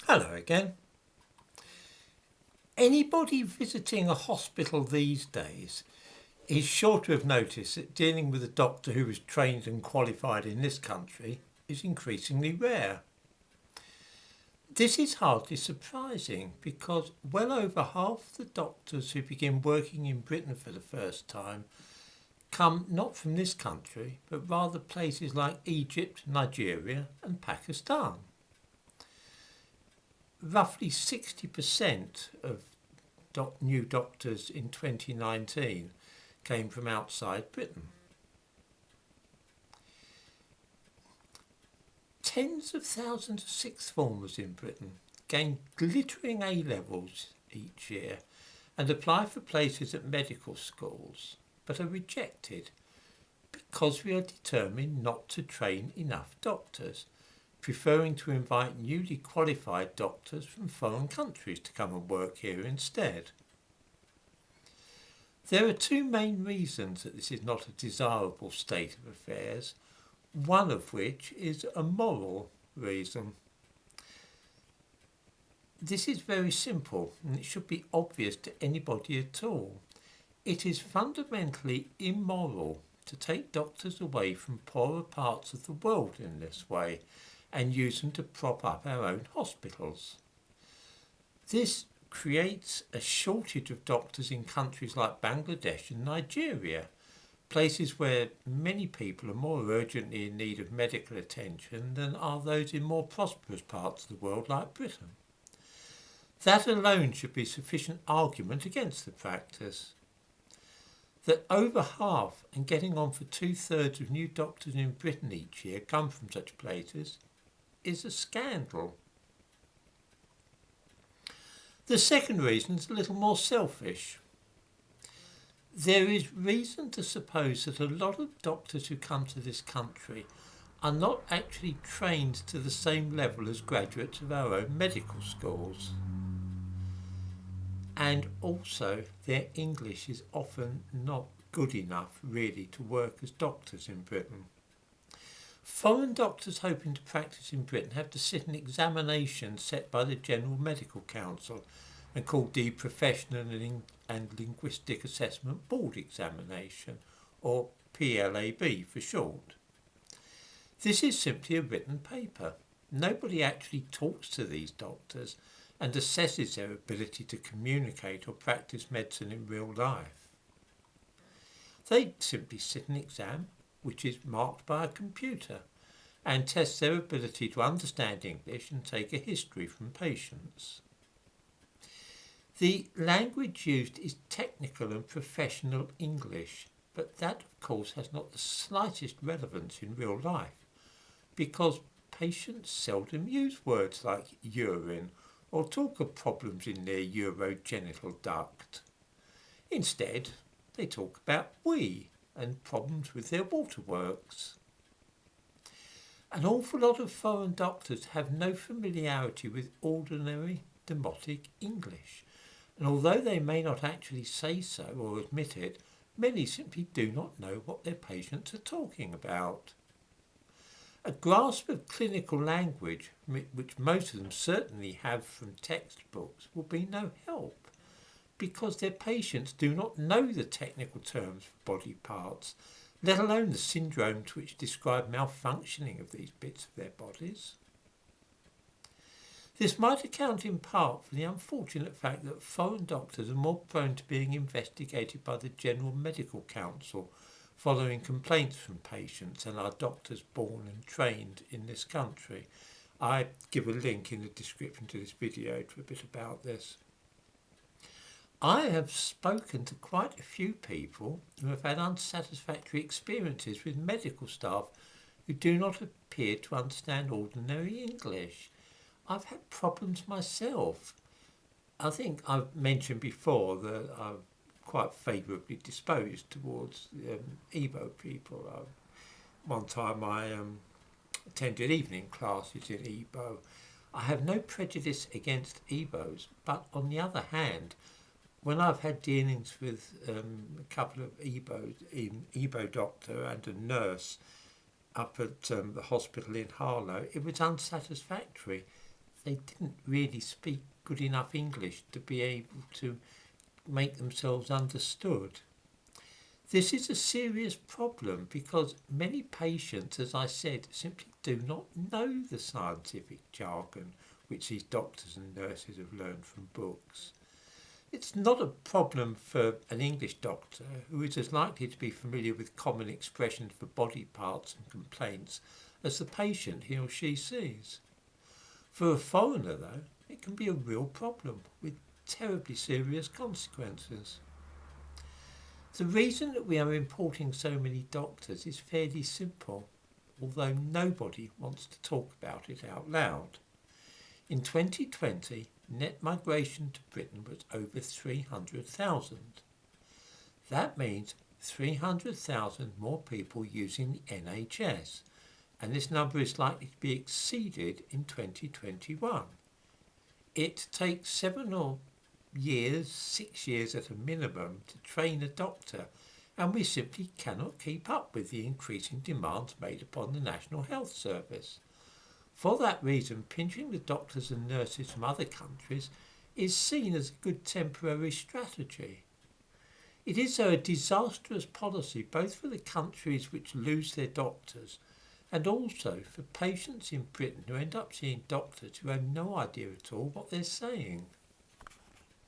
Hello again. Anybody visiting a hospital these days is sure to have noticed that dealing with a doctor who is trained and qualified in this country is increasingly rare. This is hardly surprising because well over half the doctors who begin working in Britain for the first time come not from this country but rather places like Egypt, Nigeria and Pakistan. Roughly 60% of new doctors in 2019 came from outside Britain. Tens of thousands of sixth formers in Britain gain glittering A levels each year and apply for places at medical schools, but are rejected because we are determined not to train enough doctors, preferring to invite newly qualified doctors from foreign countries to come and work here instead. There are two main reasons that this is not a desirable state of affairs, one of which is a moral reason. This is very simple and it should be obvious to anybody at all. It is fundamentally immoral to take doctors away from poorer parts of the world in this way and use them to prop up our own hospitals. This creates a shortage of doctors in countries like Bangladesh and Nigeria, places where many people are more urgently in need of medical attention than are those in more prosperous parts of the world like Britain. That alone should be sufficient argument against the practice. That over half and getting on for 2/3 of new doctors in Britain each year come from such places is a scandal. The second reason is a little more selfish. There is reason to suppose that a lot of doctors who come to this country are not actually trained to the same level as graduates of our own medical schools. And also their English is often not good enough really to work as doctors in Britain. Foreign doctors hoping to practice in Britain have to sit an examination set by the General Medical Council and called the Professional and Linguistic Assessment Board Examination, or PLAB for short. This is simply a written paper. Nobody actually talks to these doctors and assesses their ability to communicate or practice medicine in real life. They simply sit an exam, which is marked by a computer, and test their ability to understand English and take a history from patients. The language used is technical and professional English, but that of course has not the slightest relevance in real life, because patients seldom use words like urine or talk of problems in their urogenital duct. Instead, they talk about wee and problems with their waterworks. An awful lot of foreign doctors have no familiarity with ordinary demotic English, and although they may not actually say so or admit it, many simply do not know what their patients are talking about. A grasp of clinical language, which most of them certainly have from textbooks, will be no help, because their patients do not know the technical terms for body parts, let alone the syndromes which describe malfunctioning of these bits of their bodies. This might account in part for the unfortunate fact that foreign doctors are more prone to being investigated by the General Medical Council following complaints from patients and are doctors born and trained in this country. I give a link in the description to this video to a bit about this. I have spoken to quite a few people who have had unsatisfactory experiences with medical staff who do not appear to understand ordinary English. I've had problems myself. I think I've mentioned before that I'm quite favourably disposed towards Igbo people. One time I attended evening classes in Igbo. I have no prejudice against Igbos, but on the other hand, when I've had dealings with a couple of Igbos, an Igbo doctor and a nurse up at the hospital in Harlow, it was unsatisfactory. they didn't really speak good enough English to be able to make themselves understood. This is a serious problem because many patients, as I said, simply do not know the scientific jargon which these doctors and nurses have learned from books. It's not a problem for an English doctor who is as likely to be familiar with common expressions for body parts and complaints as the patient he or she sees. For a foreigner, though, it can be a real problem with terribly serious consequences. The reason that we are importing so many doctors is fairly simple, although nobody wants to talk about it out loud. In 2020, net migration to Britain was over 300,000. That means 300,000 more people using the NHS, and this number is likely to be exceeded in 2021. It takes 6 years at a minimum to train a doctor, and we simply cannot keep up with the increasing demands made upon the National Health Service. For that reason, pinching the doctors and nurses from other countries is seen as a good temporary strategy. It is a disastrous policy both for the countries which lose their doctors and also for patients in Britain who end up seeing doctors who have no idea at all what they're saying.